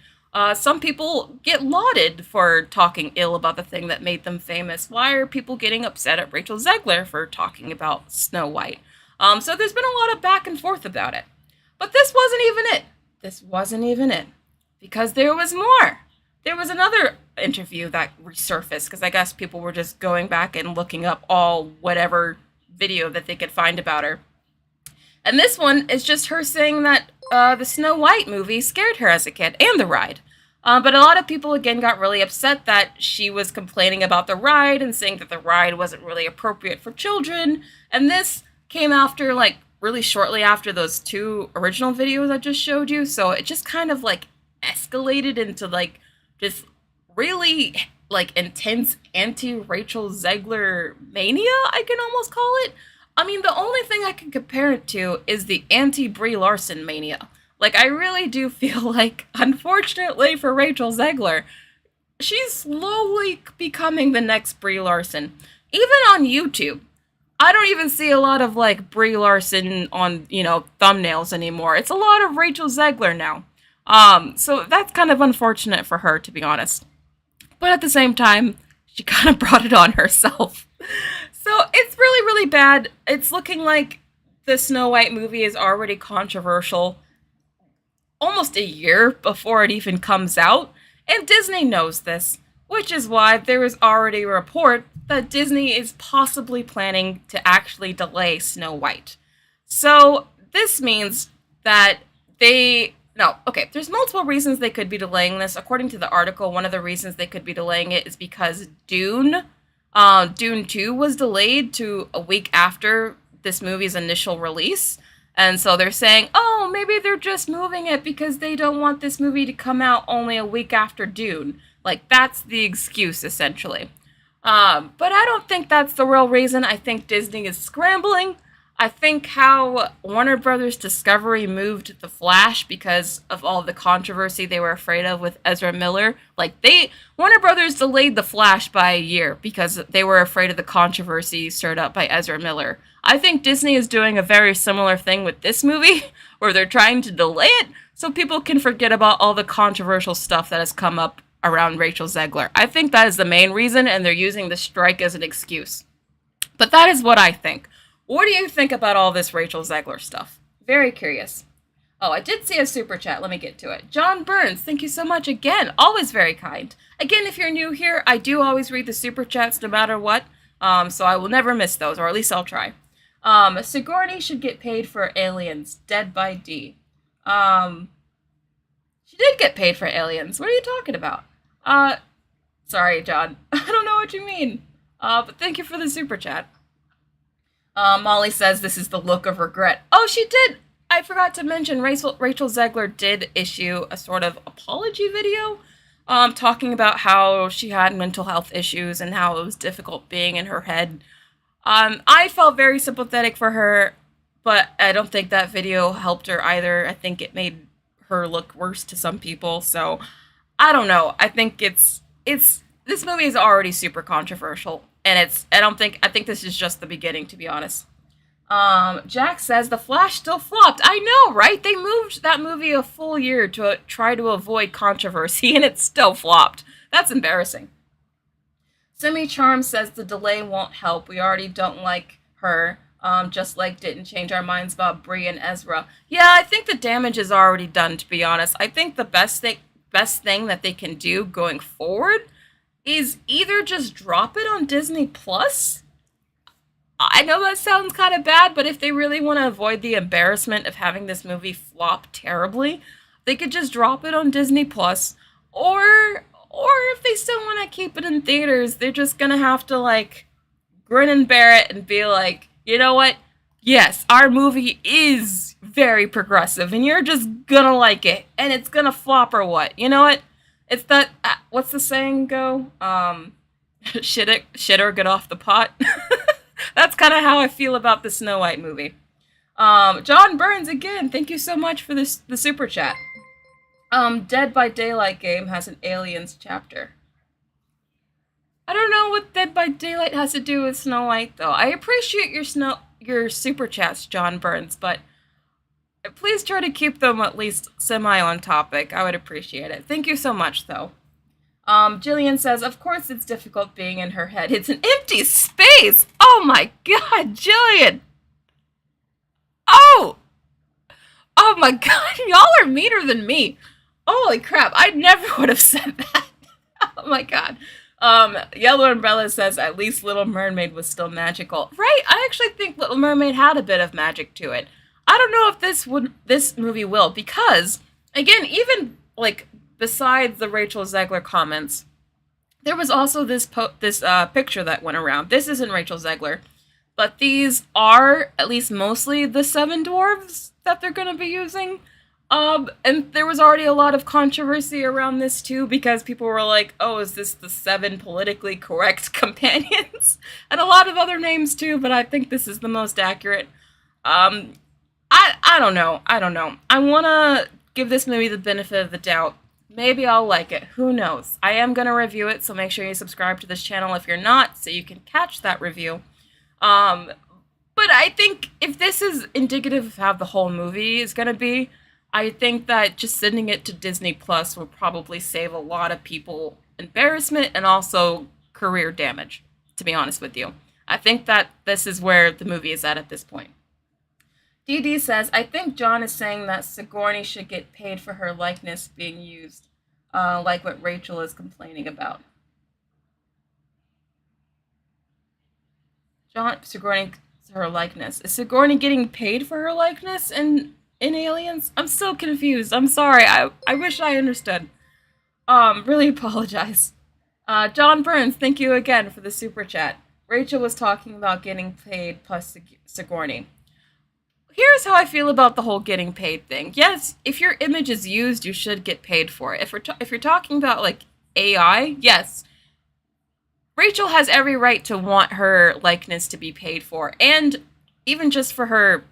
Some people get lauded for talking ill about the thing that made them famous. Why are people getting upset at Rachel Zegler for talking about Snow White? So there's been a lot of back and forth about it. But this wasn't even it. This wasn't even it. Because there was more. There was another interview that resurfaced, because I guess people were just going back and looking up all whatever video that they could find about her. And this one is just her saying that the Snow White movie scared her as a kid, and the ride. But a lot of people, again, got really upset that she was complaining about the ride and saying that the ride wasn't really appropriate for children. And this came after, like, really shortly after those two original videos I just showed you. So it just kind of, like, escalated into, like, just really, like, intense anti-Rachel Zegler mania, I can almost call it. I mean, the only thing I can compare it to is the anti-Brie Larson mania. Like, I really do feel like, unfortunately for Rachel Zegler, she's slowly becoming the next Brie Larson. Even on YouTube, I don't even see a lot of, like, Brie Larson on, thumbnails anymore. It's a lot of Rachel Zegler now. So that's kind of unfortunate for her, to be honest. But at the same time, she kind of brought it on herself. So it's really, really bad. It's looking like the Snow White movie is already controversial almost a year before it even comes out. And Disney knows this, which is why there is already a report that Disney is possibly planning to actually delay Snow White. So this means that there's multiple reasons they could be delaying this. According to the article, one of the reasons they could be delaying it is because Dune 2 was delayed to a week after this movie's initial release. And so they're saying, oh, maybe they're just moving it because they don't want this movie to come out only a week after Dune. Like, that's the excuse, essentially. But I don't think that's the real reason. I think Disney is scrambling. I think how Warner Brothers Discovery moved The Flash because of all the controversy they were afraid of with Ezra Miller. Warner Brothers delayed The Flash by a year because they were afraid of the controversy stirred up by Ezra Miller. I think Disney is doing a very similar thing with this movie, where they're trying to delay it so people can forget about all the controversial stuff that has come up around Rachel Zegler. I think that is the main reason, and they're using the strike as an excuse. But that is what I think. What do you think about all this Rachel Zegler stuff? Very curious. Oh, I did see a super chat. Let me get to it. John Burns, thank you so much again. Always very kind. Again, if you're new here, I do always read the super chats no matter what. So I will never miss those, or at least I'll try. Sigourney should get paid for Aliens, Dead by D. She did get paid for Aliens. What are you talking about? Sorry, John. I don't know what you mean. But thank you for the super chat. Molly says this is the look of regret. Oh, she did! I forgot to mention, Rachel Zegler did issue a sort of apology video, talking about how she had mental health issues and how it was difficult being in her head. I felt very sympathetic for her, but I don't think that video helped her either. I think it made her look worse to some people, so I don't know. I think this movie is already super controversial, and I think this is just the beginning, to be honest. Jack says The Flash still flopped. I know, right? They moved that movie a full year to try to avoid controversy, and it still flopped. That's embarrassing. Semi Charm says the delay won't help. We already don't like her. Just like didn't change our minds about Brie and Ezra. Yeah, I think the damage is already done, to be honest. I think the best thing that they can do going forward is either just drop it on Disney Plus. I know that sounds kind of bad, but if they really want to avoid the embarrassment of having this movie flop terribly, they could just drop it on Disney Plus, or if they still want to keep it in theaters, they're just gonna have to, like, grin and bear it and be like, you know what? Yes, our movie is very progressive, and you're just gonna like it, and it's gonna flop or what? You know what? It's that, what's the saying go? Shit or get off the pot. That's kind of how I feel about the Snow White movie. John Burns, again, thank you so much for the super chat. Dead by Daylight game has an Aliens chapter. I don't know what Dead by Daylight has to do with Snow White, though. I appreciate your super chats, John Burns, but Please try to keep them at least semi on topic. I would appreciate it. Thank you so much, though. Jillian says, of course it's difficult being in her head. It's an empty space. Oh my god, Jillian. Oh! Oh my god, y'all are meaner than me. Holy crap, I never would have said that. Oh my god. Yellow Umbrella says, at least Little Mermaid was still magical. Right, I actually think Little Mermaid had a bit of magic to it. I don't know if this movie will, because, again, even, like, besides the Rachel Zegler comments, there was also this picture that went around. This isn't Rachel Zegler, but these are, at least mostly, the Seven Dwarves that they're going to be using. And there was already a lot of controversy around this too, because people were like, oh, is this the 7 politically correct companions? And a lot of other names too, but I think this is the most accurate. I don't know. I want to give this movie the benefit of the doubt. Maybe I'll like it. Who knows? I am going to review it, so make sure you subscribe to this channel if you're not, so you can catch that review. But I think if this is indicative of how the whole movie is going to be, I think that just sending it to Disney Plus will probably save a lot of people embarrassment and also career damage, to be honest with you. I think that this is where the movie is at this point. DD says, I think John is saying that Sigourney should get paid for her likeness being used, like what Rachel is complaining about. Sigourney, her likeness. Is Sigourney getting paid for her likeness in Aliens? I'm still confused. I'm sorry. I wish I understood. Really apologize. John Burns, thank you again for the super chat. Rachel was talking about getting paid plus Sigourney. Here's how I feel about the whole getting paid thing. Yes, if your image is used, you should get paid for it. If you're talking about, like, AI, yes. Rachel has every right to want her likeness to be paid for. And even just for her,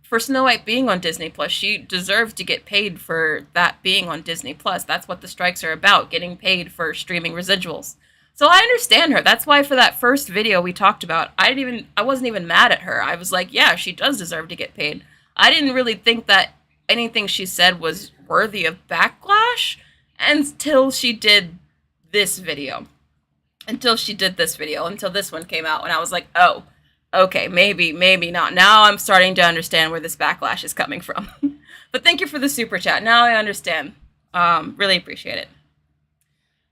for Snow White being on Disney Plus, she deserves to get paid for that being on Disney Plus. That's what the strikes are about, getting paid for streaming residuals. So I understand her. That's why for that first video we talked about, I wasn't even mad at her. I was like, yeah, she does deserve to get paid. I didn't really think that anything she said was worthy of backlash until she did this video. Until this one came out, and I was like, oh, okay, maybe not. Now I'm starting to understand where this backlash is coming from. But thank you for the super chat. Now I understand. Really appreciate it.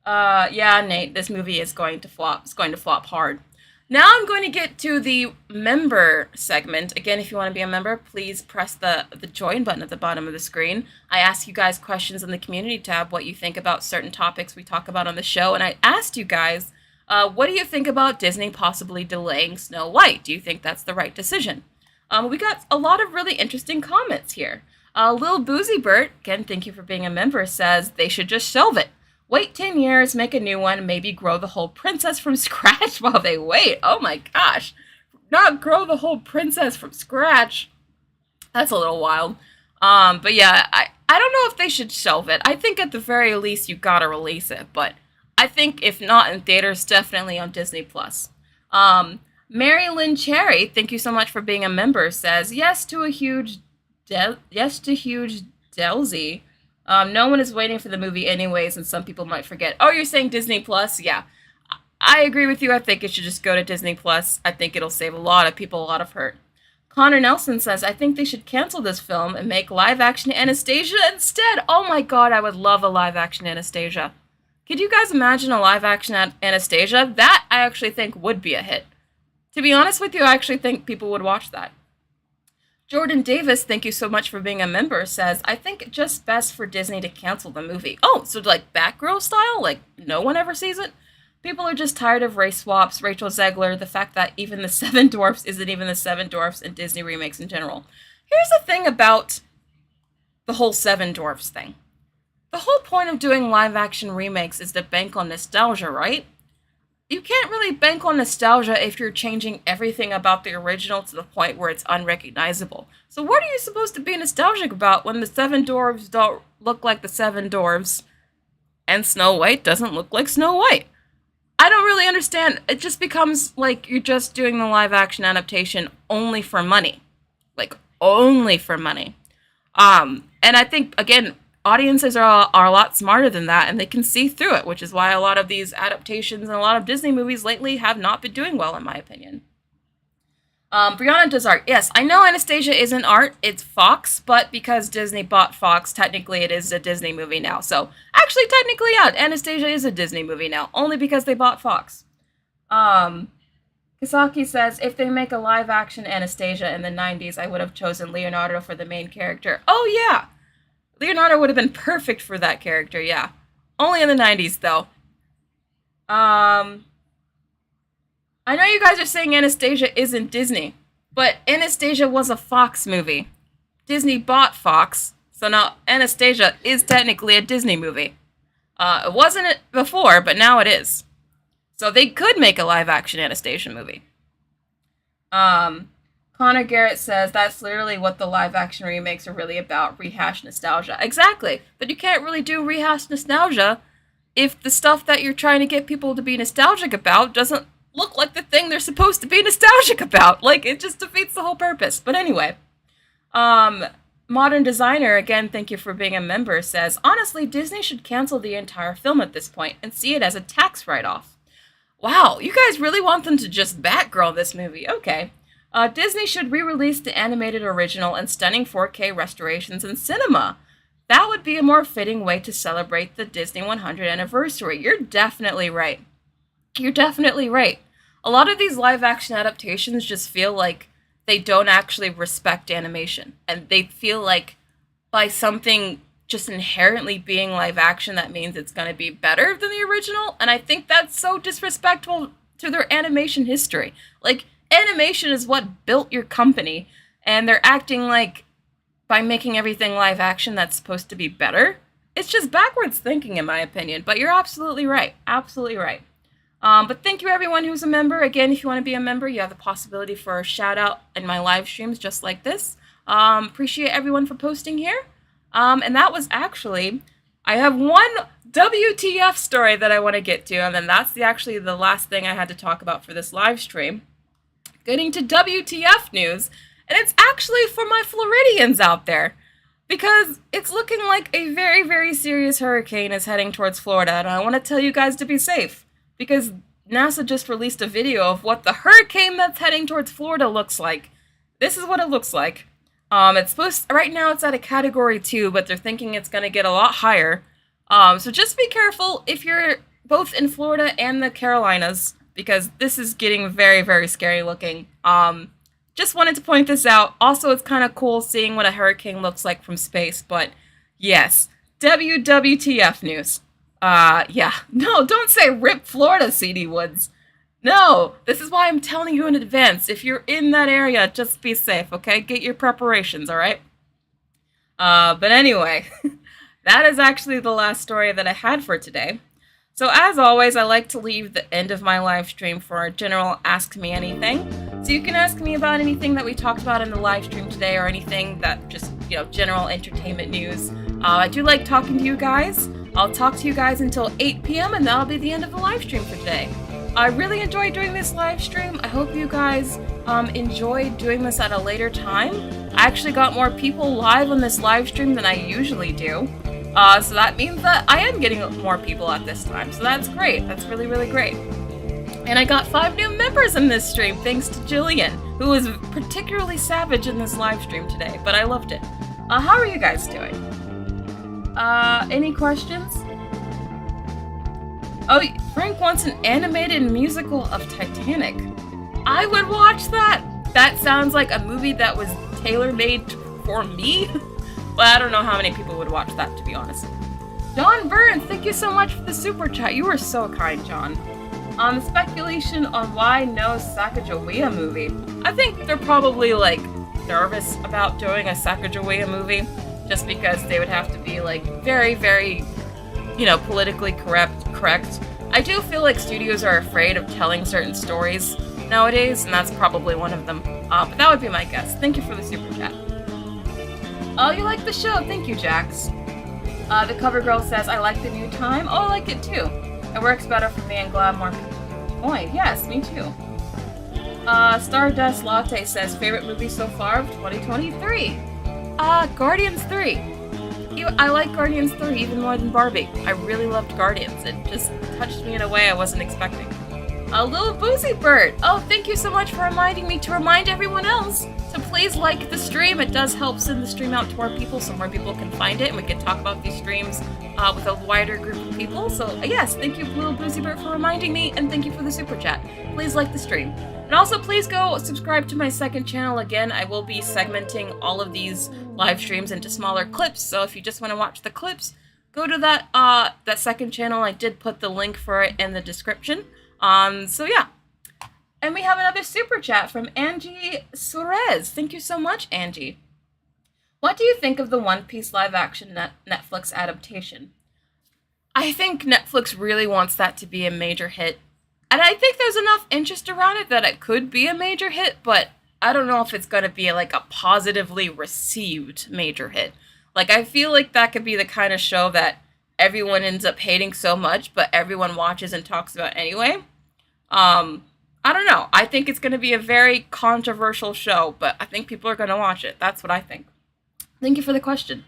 Yeah, Nate, this movie is going to flop. It's going to flop hard. Now I'm going to get to the member segment. Again, if you want to be a member, please press the join button at the bottom of the screen. I ask you guys questions in the community tab, what you think about certain topics we talk about on the show. And I asked you guys, what do you think about Disney possibly delaying Snow White? Do you think that's the right decision? We got a lot of really interesting comments here. Lil Boozy Bert, again, thank you for being a member, says they should just shelve it. Wait 10 years, make a new one, maybe grow the whole princess from scratch while they wait. Oh my gosh. Not grow the whole princess from scratch. That's a little wild. But yeah, I don't know if they should shelve it. I think at the very least you gotta release it, but I think if not in theaters, definitely on Disney Plus. Mary Lynn Cherry, thank you so much for being a member, says yes to huge Delzy. No one is waiting for the movie anyways, and some people might forget. Oh, you're saying Disney Plus? Yeah. I agree with you. I think it should just go to Disney Plus. I think it'll save a lot of people a lot of hurt. Connor Nelson says, I think they should cancel this film and make live-action Anastasia instead. Oh my god, I would love a live-action Anastasia. Could you guys imagine a live-action Anastasia? That, I actually think, would be a hit. To be honest with you, I actually think people would watch that. Jordan Davis, thank you so much for being a member, says, I think it's just best for Disney to cancel the movie. Oh, so like Batgirl style? Like, no one ever sees it? People are just tired of race swaps, Rachel Zegler, the fact that even the Seven Dwarfs isn't even the Seven Dwarfs in Disney remakes in general. Here's the thing about the whole Seven Dwarfs thing. The whole point of doing live-action remakes is to bank on nostalgia, right? You can't really bank on nostalgia if you're changing everything about the original to the point where it's unrecognizable. So what are you supposed to be nostalgic about when the Seven Dwarfs don't look like the Seven Dwarfs and Snow White doesn't look like Snow White? I don't really understand. It just becomes like you're just doing the live-action adaptation only for money. Like, only for money. And I think, again, audiences are a lot smarter than that, and they can see through it, which is why a lot of these adaptations and a lot of Disney movies lately have not been doing well, in my opinion. Brianna does art. Yes, I know Anastasia isn't art, it's Fox, but because Disney bought Fox, technically it is a Disney movie now. So, actually, technically, yeah, Anastasia is a Disney movie now, only because they bought Fox. Kisaki says, if they make a live-action Anastasia in the 90s, I would have chosen Leonardo for the main character. Oh, yeah! Leonardo would have been perfect for that character, yeah. Only in the 90s, though. I know you guys are saying Anastasia isn't Disney, but Anastasia was a Fox movie. Disney bought Fox, so now Anastasia is technically a Disney movie. It wasn't before, but now it is. So they could make a live-action Anastasia movie. Connor Garrett says, that's literally what the live-action remakes are really about, rehash nostalgia. Exactly, but you can't really do rehash nostalgia if the stuff that you're trying to get people to be nostalgic about doesn't look like the thing they're supposed to be nostalgic about. Like, it just defeats the whole purpose. But anyway, Modern Designer, again, thank you for being a member, says, honestly, Disney should cancel the entire film at this point and see it as a tax write-off. Wow, you guys really want them to just Batgirl this movie. Okay. Disney should re-release the animated original and stunning 4K restorations in cinema. That would be a more fitting way to celebrate the Disney 100th anniversary. You're definitely right. You're definitely right. A lot of these live-action adaptations just feel like they don't actually respect animation. And they feel like by something just inherently being live-action, that means it's going to be better than the original. And I think that's so disrespectful to their animation history. Like, animation is what built your company. And they're acting like by making everything live-action that's supposed to be better. It's just backwards thinking, in my opinion. But you're absolutely right. Absolutely right. But thank you everyone who's a member. Again, if you want to be a member, you have the possibility for a shout out in my live streams just like this. Appreciate everyone for posting here. And that was actually, I have one WTF story that I want to get to, and then that's actually the last thing I had to talk about for this live stream. Getting to WTF news, and it's actually for my Floridians out there. Because it's looking like a very, very serious hurricane is heading towards Florida, and I want to tell you guys to be safe. Because NASA just released a video of what the hurricane that's heading towards Florida looks like. This is what it looks like. Right now it's at a category 2, but they're thinking it's going to get a lot higher. So just be careful if you're both in Florida and the Carolinas, because this is getting very, very scary looking. Just wanted to point this out. Also, it's kind of cool seeing what a hurricane looks like from space, but yes, WWTF news. Yeah. No, don't say RIP Florida, CD Woods. No, this is why I'm telling you in advance. If you're in that area, just be safe, okay? Get your preparations, alright? But anyway, that is actually the last story that I had for today. So as always, I like to leave the end of my live stream for a general Ask Me Anything. So you can ask me about anything that we talked about in the live stream today, or anything that just, general entertainment news. I do like talking to you guys. I'll talk to you guys until 8 p.m. and that'll be the end of the live stream for today. I really enjoyed doing this live stream. I hope you guys enjoyed doing this at a later time. I actually got more people live on this live stream than I usually do. So that means that I am getting more people at this time. So that's great. That's really, really great. And I got 5 new members in this stream, thanks to Jillian, who was particularly savage in this live stream today, but I loved it. How are you guys doing? Any questions? Oh, Frank wants an animated musical of Titanic. I would watch that! That sounds like a movie that was tailor-made for me. But I don't know how many people would watch that, to be honest. John Burns, thank you so much for the super chat. You were so kind, John. The speculation on why no Sacagawea movie. I think they're probably, nervous about doing a Sacagawea movie. Just because they would have to be, very, very, politically correct. I do feel like studios are afraid of telling certain stories nowadays, and that's probably one of them. But that would be my guess. Thank you for the super chat. Oh, you like the show? Thank you, Jax. The cover girl says, I like the new time. Oh, I like it too. It works better for me and glad more people join. Yes, me too. Stardust Latte says, favorite movie so far of 2023? Guardians 3. I like Guardians 3 even more than Barbie. I really loved Guardians. It just touched me in a way I wasn't expecting. A little boozy bird. Oh, thank you so much for reminding me to remind everyone else to please like the stream. It does help send the stream out to more people so more people can find it and we can talk about these streams with a wider group of people. So yes, thank you, little boozy bird, for reminding me, and thank you for the super chat. Please like the stream. And also please go subscribe to my second channel. Again, I will be segmenting all of these live streams into smaller clips. So if you just want to watch the clips, go to that second channel. I did put the link for it in the description. So yeah. And we have another super chat from Angie Suarez. Thank you so much, Angie. What do you think of the One Piece live-action Netflix adaptation? I think Netflix really wants that to be a major hit. And I think there's enough interest around it that it could be a major hit, but I don't know if it's going to be like a positively received major hit. Like, I feel like that could be the kind of show that everyone ends up hating so much, but everyone watches and talks about anyway. I don't know. I think it's going to be a very controversial show, but I think people are going to watch it. That's what I think. Thank you for the question.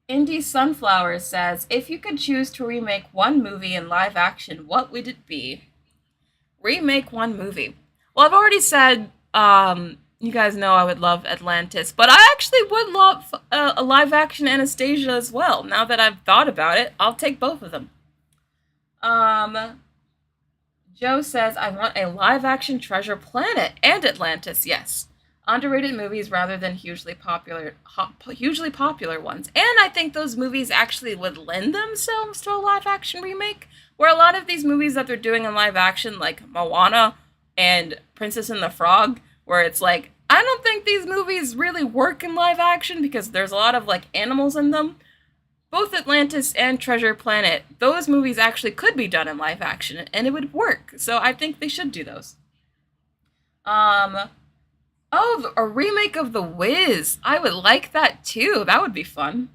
Indie Sunflower says, if you could choose to remake one movie in live action, what would it be? Remake one movie. Well, I've already said, you guys know I would love Atlantis, but I actually would love a live action Anastasia as well. Now that I've thought about it, I'll take both of them. Joe says, I want a live-action Treasure Planet and Atlantis, yes. Underrated movies rather than hugely popular ones. And I think those movies actually would lend themselves to a live-action remake, where a lot of these movies that they're doing in live-action, like Moana and Princess and the Frog, where it's like, I don't think these movies really work in live-action because there's a lot of, like, animals in them. Both Atlantis and Treasure Planet, those movies actually could be done in live action, and it would work. So I think they should do those. Oh, a remake of The Wiz. I would like that too. That would be fun.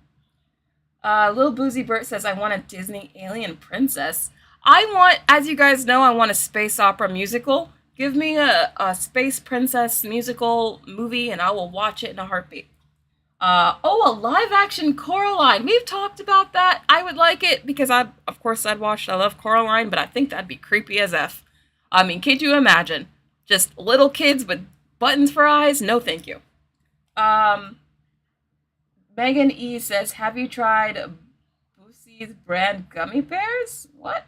Lil Boozy Bert says, I want a Disney alien princess. As you guys know, I want a space opera musical. Give me a space princess musical movie, and I will watch it in a heartbeat. A live-action Coraline. We've talked about that. I would like it because I love Coraline, but I think that'd be creepy as F. I mean, could you imagine? Just little kids with buttons for eyes? No, thank you. Megan E says, have you tried Boosie's brand gummy bears? What?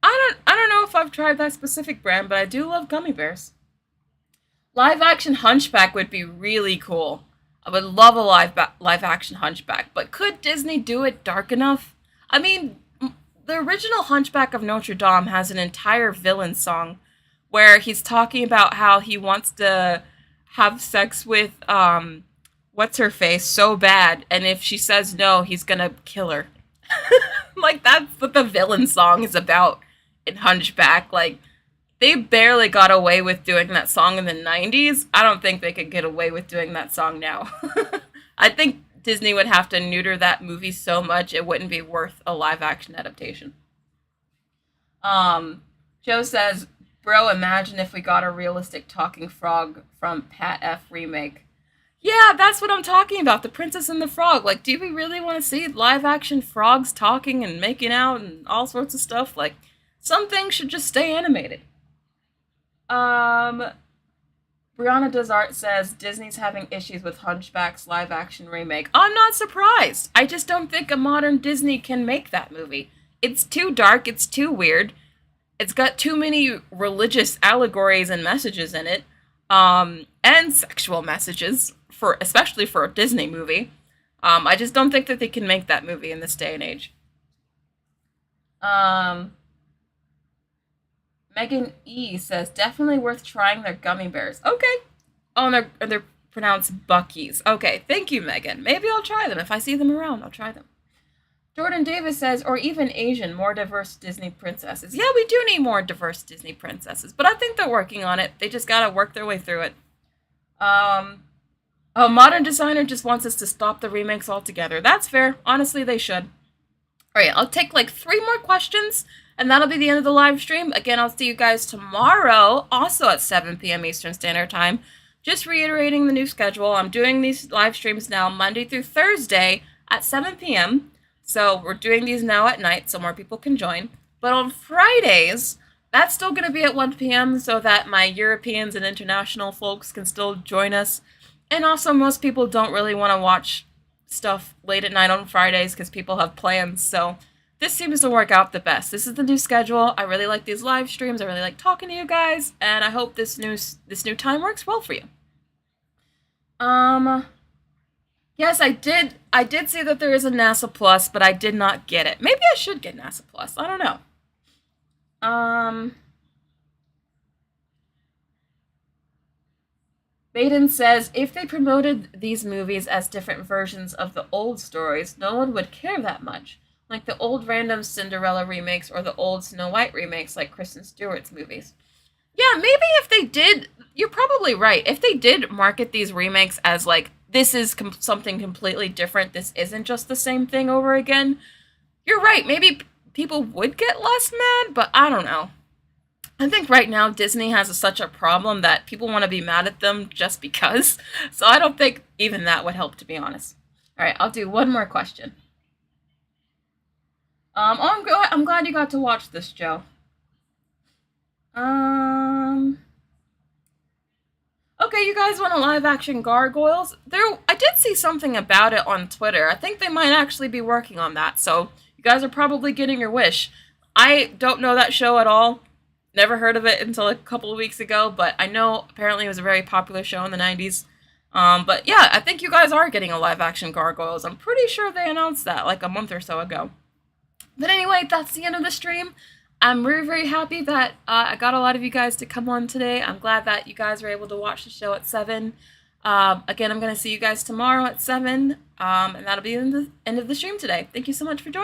I don't know if I've tried that specific brand, but I do love gummy bears. Live-action Hunchback would be really cool. I would love a live-action Hunchback, but could Disney do it dark enough? I mean, the original Hunchback of Notre Dame has an entire villain song where he's talking about how he wants to have sex with, what's-her-face so bad, and if she says no, he's gonna kill her. Like, that's what the villain song is about in Hunchback. Like, they barely got away with doing that song in the 90s. I don't think they could get away with doing that song now. I think Disney would have to neuter that movie so much it wouldn't be worth a live-action adaptation. Joe says, bro, imagine if we got a realistic talking frog from Pat F. remake. Yeah, that's what I'm talking about, The Princess and the Frog. Like, do we really want to see live-action frogs talking and making out and all sorts of stuff? Like, some things should just stay animated. Brianna Desart says, Disney's having issues with Hunchback's live-action remake. I'm not surprised. I just don't think a modern Disney can make that movie. It's too dark, it's too weird. It's got too many religious allegories and messages in it. And sexual messages, especially for a Disney movie. I just don't think that they can make that movie in this day and age. Megan E says, definitely worth trying their gummy bears. Okay. Oh, and they're pronounced Buckies. Okay, thank you, Megan. Maybe I'll try them. If I see them around, I'll try them. Jordan Davis says, or even Asian, more diverse Disney princesses. Yeah, we do need more diverse Disney princesses, but I think they're working on it. They just gotta work their way through it. Modern Designer just wants us to stop the remakes altogether. That's fair. Honestly, they should. Alright, I'll take like 3 more questions, And that'll be the end of the live stream. Again, I'll see you guys tomorrow, also at 7 p.m. Eastern Standard Time. Just reiterating the new schedule. I'm doing these live streams now Monday through Thursday at 7 p.m. So we're doing these now at night so more people can join. But on Fridays, that's still going to be at 1 p.m. so that my Europeans and international folks can still join us. And also, most people don't really want to watch stuff late at night on Fridays because people have plans. So this seems to work out the best. This is the new schedule. I really like these live streams. I really like talking to you guys, and I hope this new time works well for you. Yes, I did see that there is a NASA Plus, but I did not get it. Maybe I should get NASA Plus. I don't know. Baden says, if they promoted these movies as different versions of the old stories, no one would care that much. Like the old random Cinderella remakes or the old Snow White remakes like Kristen Stewart's movies. Yeah, maybe if they did, you're probably right. If they did market these remakes as like, this is something completely different, this isn't just the same thing over again, you're right. Maybe people would get less mad, but I don't know. I think right now Disney has such a problem that people want to be mad at them just because. So I don't think even that would help, to be honest. All right, I'll do one more question. I'm glad you got to watch this, Joe. Okay, you guys want a live action Gargoyles? I did see something about it on Twitter. I think they might actually be working on that. So you guys are probably getting your wish. I don't know that show at all. Never heard of it until a couple of weeks ago, but I know apparently it was a very popular show in the 90s. But yeah, I think you guys are getting a live action Gargoyles. I'm pretty sure they announced that like a month or so ago. But anyway, that's the end of the stream. I'm very, very happy that I got a lot of you guys to come on today. I'm glad that you guys were able to watch the show at 7. Again, I'm going to see you guys tomorrow at 7, and that'll be the end of the stream today. Thank you so much for joining.